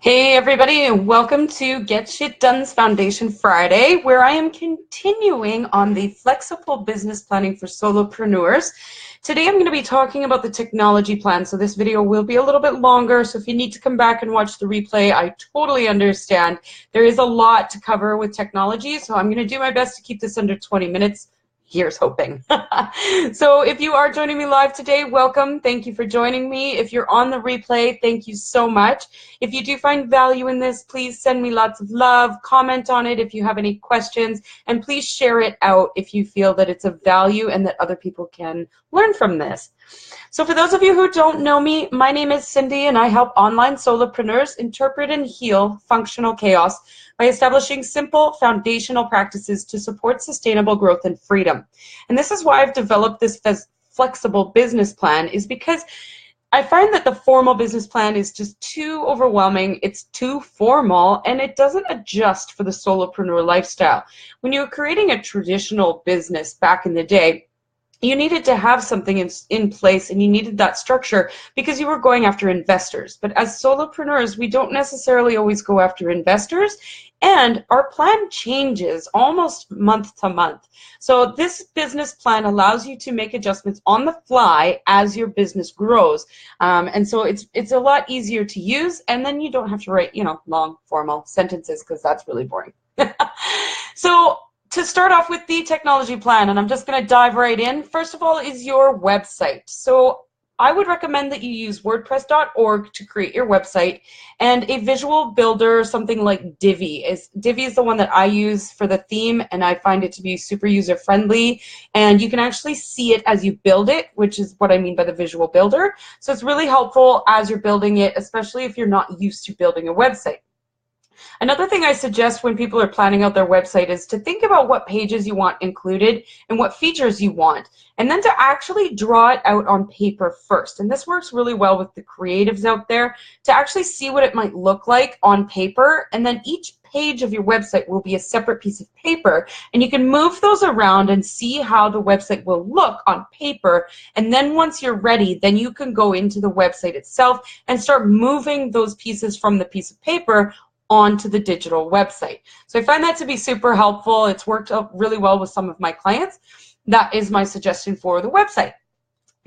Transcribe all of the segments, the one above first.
Hey everybody, and welcome to Get Shit Done's Foundation Friday, where I am continuing on the flexible business planning for solopreneurs. Today I'm going to be talking about the technology plan, so this video will be a little bit longer, so if you need to come back and watch the replay, I totally understand. There is a lot to cover with technology, so I'm going to do my best to keep this under 20 minutes. Here's hoping. So if you are joining me live today, welcome. Thank you for joining me. If you're on the replay, thank you so much. If you do find value in this, please send me lots of love, comment on it if you have any questions, and please share it out if you feel that it's of value and that other people can learn from this. So for those of you who don't know me, my name is Cindy, and I help online solopreneurs interpret and heal functional chaos by establishing simple foundational practices to support sustainable growth and freedom. And this is why I've developed this flexible business plan, is because I find that the formal business plan is just too overwhelming, it's too formal, and it doesn't adjust for the solopreneur lifestyle. When you were creating a traditional business back in the day, you needed to have something in place, and you needed that structure because you were going after investors. But as solopreneurs, we don't necessarily always go after investors, and our plan changes almost month to month. So this business plan allows you to make adjustments on the fly as your business grows. And so it's a lot easier to use, and then you don't have to write, long formal sentences, because that's really boring. So to start off with the technology plan, and I'm just going to dive right in, first of all is your website. So I would recommend that you use WordPress.org to create your website, and a visual builder, something like Divi. Divi is the one that I use for the theme, and I find it to be super user-friendly, and you can actually see it as you build it, which is what I mean by the visual builder. So it's really helpful as you're building it, especially if you're not used to building a website. Another thing I suggest when people are planning out their website is to think about what pages you want included and what features you want, and then to actually draw it out on paper first. And this works really well with the creatives out there, to actually see what it might look like on paper, and then each page of your website will be a separate piece of paper, and you can move those around and see how the website will look on paper. And then once you're ready, then you can go into the website itself and start moving those pieces from the piece of paper onto the digital website. So I find that to be super helpful. It's worked out really well with some of my clients. That is my suggestion for the website.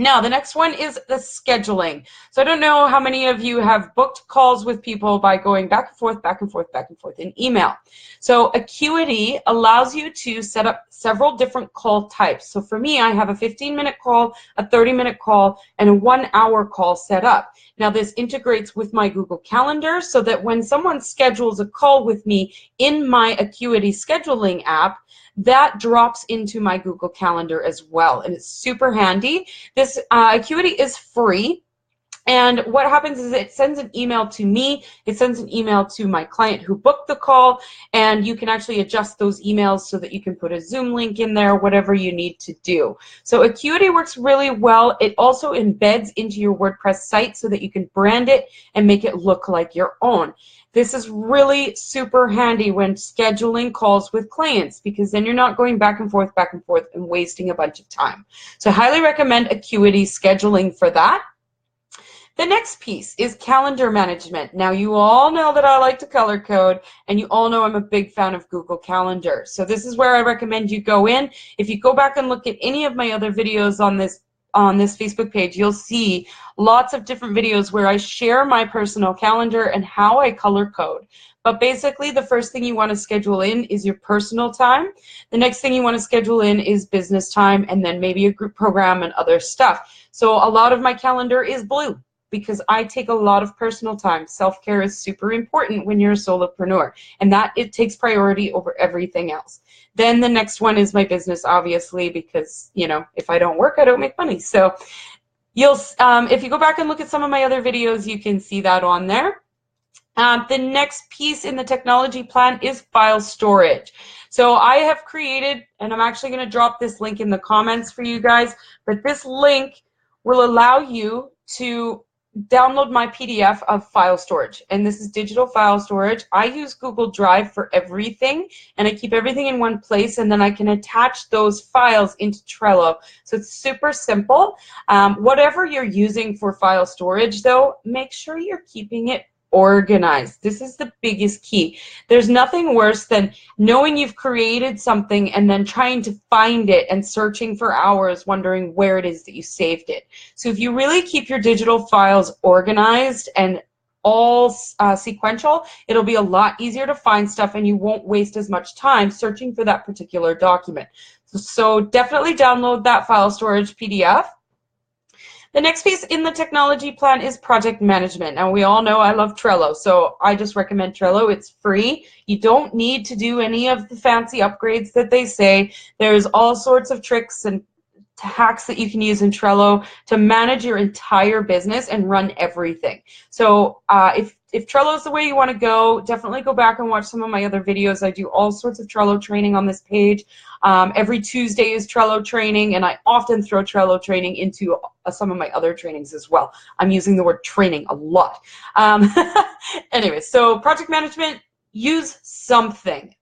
Now, the next one is the scheduling. So I don't know how many of you have booked calls with people by going back and forth, back and forth, back and forth in email. So Acuity allows you to set up several different call types. So for me, I have a 15-minute call, a 30-minute call, and a 1-hour call set up. Now, this integrates with my Google Calendar, so that when someone schedules a call with me in my Acuity scheduling app, that drops into my Google Calendar as well, and it's super handy. This Acuity is free, and what happens is it sends an email to me, it sends an email to my client who booked the call, and you can actually adjust those emails so that you can put a Zoom link in there, whatever you need to do. So Acuity works really well. It also embeds into your WordPress site so that you can brand it and make it look like your own. This is really super handy when scheduling calls with clients, because then you're not going back and forth, and wasting a bunch of time. So I highly recommend Acuity scheduling for that. The next piece is calendar management. Now, you all know that I like to color code, and you all know I'm a big fan of Google Calendar. So this is where I recommend you go in. If you go back and look at any of my other videos on this Facebook page, you'll see lots of different videos where I share my personal calendar and how I color code. But basically, the first thing you want to schedule in is your personal time. The next thing you want to schedule in is business time, and then maybe a group program and other stuff. So a lot of my calendar is blue, because I take a lot of personal time. Self-care is super important when you're a solopreneur, and that it takes priority over everything else. Then the next one is my business, obviously, because, if I don't work, I don't make money. So you'll, if you go back and look at some of my other videos, you can see that on there. The next piece in the technology plan is file storage. So I have created, and I'm actually going to drop this link in the comments for you guys, but this link will allow you to download my PDF of file storage, and this is digital file storage. I use Google Drive for everything, and I keep everything in one place, and then I can attach those files into Trello. So it's super simple. Whatever you're using for file storage, though, make sure you're keeping it organized. This is the biggest key. There's nothing worse than knowing you've created something and then trying to find it and searching for hours wondering where it is that you saved it. So if you really keep your digital files organized and all sequential, it'll be a lot easier to find stuff and you won't waste as much time searching for that particular document. So definitely download that file storage PDF. The next piece in the technology plan is project management. Now, we all know I love Trello, so I just recommend Trello. It's free. You don't need to do any of the fancy upgrades that they say. There's all sorts of tricks and hacks that you can use in Trello to manage your entire business and run everything. So if Trello is the way you want to go, definitely go back and watch some of my other videos. I do all sorts of Trello training on this page. Every Tuesday is Trello training, and I often throw Trello training into some of my other trainings as well. I'm using the word training a lot. Anyway, so project management, use something.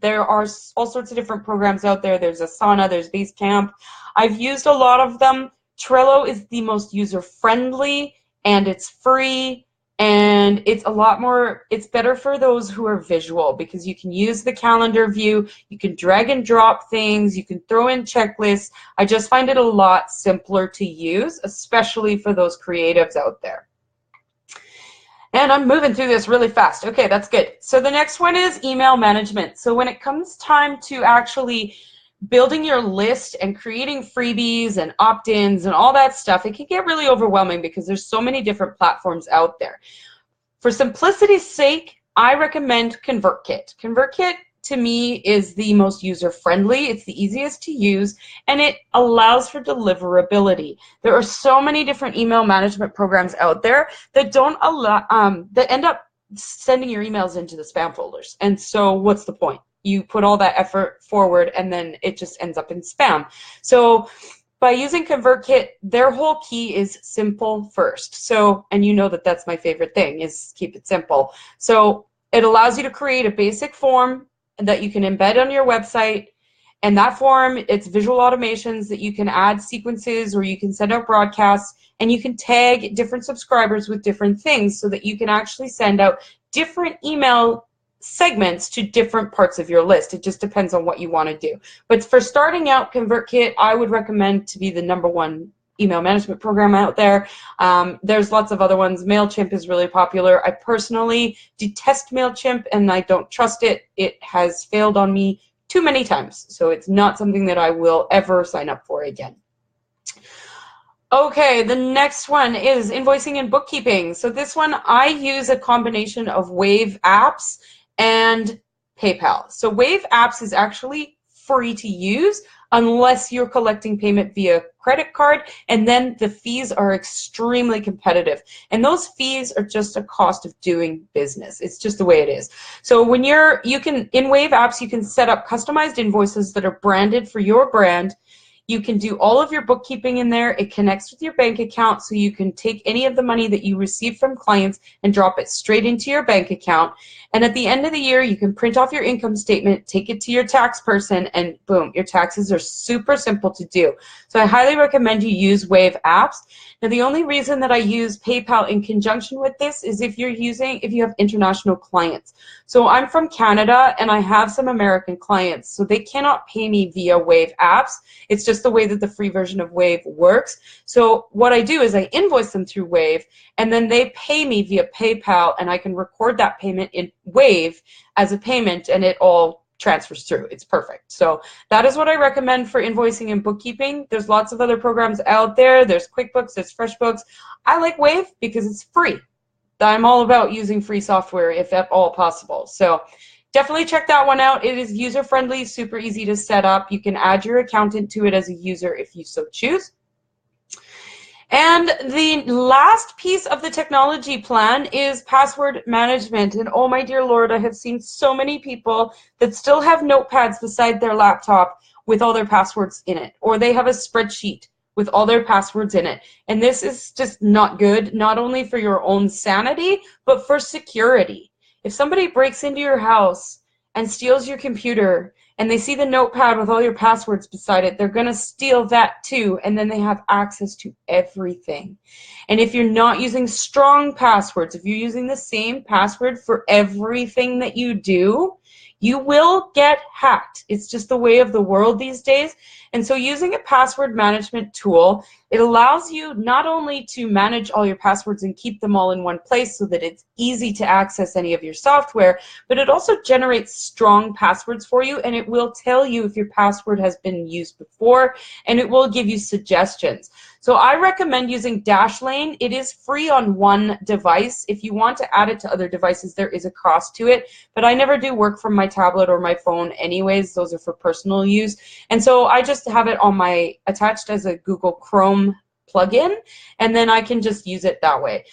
There are all sorts of different programs out there. There's Asana, there's Basecamp. I've used a lot of them. Trello is the most user-friendly, and it's free, and it's a lot more, it's better for those who are visual because you can use the calendar view, you can drag and drop things, you can throw in checklists. I just find it a lot simpler to use, especially for those creatives out there. And I'm moving through this really fast. Okay, that's good. So the next one is email management. So when it comes time to actually building your list and creating freebies and opt-ins and all that stuff, it can get really overwhelming because there's so many different platforms out there. For simplicity's sake, I recommend ConvertKit. ConvertKit to me is the most user-friendly, it's the easiest to use, and it allows for deliverability. There are so many different email management programs out there that don't allow, that end up sending your emails into the spam folders. And so what's the point? You put all that effort forward and then it just ends up in spam. So by using ConvertKit, their whole key is simple first. So, and you know that that's my favorite thing, is keep it simple. So it allows you to create a basic form that you can embed on your website. And that form, it's visual automations that you can add sequences, or you can send out broadcasts, and you can tag different subscribers with different things so that you can actually send out different email segments to different parts of your list. It just depends on what you want to do. But for starting out, ConvertKit, I would recommend to be the #1 email management program out there. There's lots of other ones. MailChimp is really popular. I personally detest MailChimp and I don't trust it. It has failed on me too many times, so it's not something that I will ever sign up for again. Okay, the next one is invoicing and bookkeeping. So this one, I use a combination of Wave apps and PayPal. So Wave apps is actually free to use unless you're collecting payment via credit card, and then the fees are extremely competitive. And those fees are just a cost of doing business. It's just the way it is. So when in Wave apps, you can set up customized invoices that are branded for your brand. You can do all of your bookkeeping in there. It connects with your bank account, so you can take any of the money that you receive from clients and drop it straight into your bank account. And at the end of the year, you can print off your income statement, take it to your tax person, and boom, your taxes are super simple to do. So I highly recommend you use Wave apps. Now, the only reason that I use PayPal in conjunction with this is if you have international clients. So I'm from Canada and I have some American clients, so they cannot pay me via Wave apps. It's just the way that the free version of Wave works. So what I do is I invoice them through Wave, and then they pay me via PayPal, and I can record that payment in Wave as a payment, and it all transfers through. It's perfect. So that is what I recommend for invoicing and bookkeeping. There's lots of other programs out there. There's QuickBooks, there's FreshBooks. I like Wave because it's free. I'm all about using free software if at all possible. So definitely check that one out. It is user-friendly, super easy to set up. You can add your accountant to it as a user if you so choose. And the last piece of the technology plan is password management. And oh my dear Lord, I have seen so many people that still have notepads beside their laptop with all their passwords in it, or they have a spreadsheet with all their passwords in it. And this is just not good, not only for your own sanity, but for security. If somebody breaks into your house and steals your computer and they see the notepad with all your passwords beside it, they're going to steal that too, and then they have access to everything. And if you're not using strong passwords, if you're using the same password for everything that you do, you will get hacked. It's just the way of the world these days. And so using a password management tool, it allows you not only to manage all your passwords and keep them all in one place so that it's easy to access any of your software, but it also generates strong passwords for you, and it will tell you if your password has been used before, and it will give you suggestions. So I recommend using Dashlane. It is free on one device. If you want to add it to other devices, there is a cost to it, but I never do work from my tablet or my phone anyways. Those are for personal use. And so I just have it on my, attached as a Google Chrome plugin, and then I can just use it that way.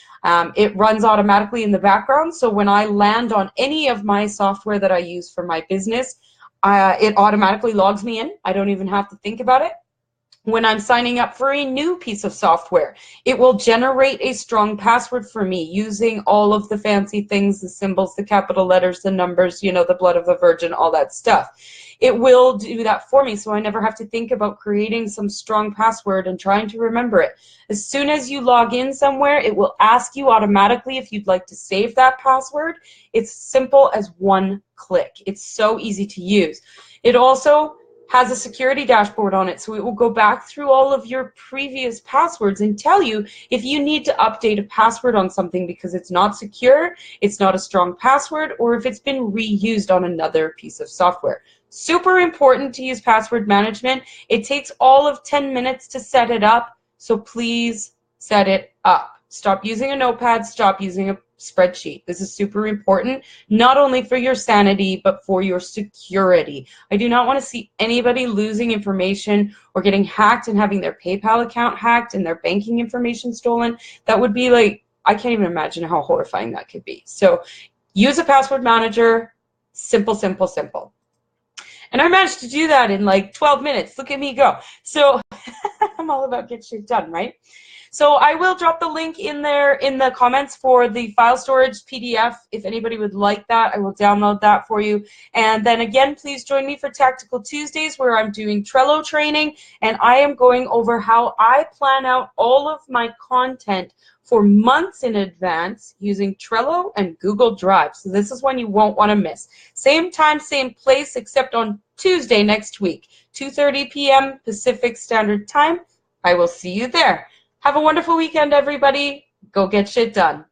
It runs automatically in the background, so when I land on any of my software that I use for my business, it automatically logs me in. I don't even have to think about it. When I'm signing up for a new piece of software, it will generate a strong password for me using all of the fancy things, the symbols, the capital letters, the numbers, you know, the blood of a virgin, all that stuff. It will do that for me, so I never have to think about creating some strong password and trying to remember it. As soon as you log in somewhere, it will ask you automatically if you'd like to save that password. It's simple as one click. It's so easy to use. It also has a security dashboard on it, so it will go back through all of your previous passwords and tell you if you need to update a password on something because it's not secure, it's not a strong password, or if it's been reused on another piece of software. Super important to use password management. It takes all of 10 minutes to set it up, so please set it up. Stop using a notepad, stop using a spreadsheet. This is super important, not only for your sanity, but for your security. I do not want to see anybody losing information or getting hacked and having their PayPal account hacked and their banking information stolen. That would be like, I can't even imagine how horrifying that could be. So use a password manager, simple, simple, simple. And I managed to do that in like 12 minutes. Look at me go. So I'm all about get shit done, right? So I will drop the link in there in the comments for the file storage PDF. If anybody would like that, I will download that for you. And then again, please join me for Tactical Tuesdays where I'm doing Trello training, and I am going over how I plan out all of my content for months in advance using Trello and Google Drive. So this is one you won't want to miss. Same time, same place, except on Tuesday next week, 2:30 p.m. Pacific Standard Time. I will see you there. Have a wonderful weekend, everybody. Go get shit done.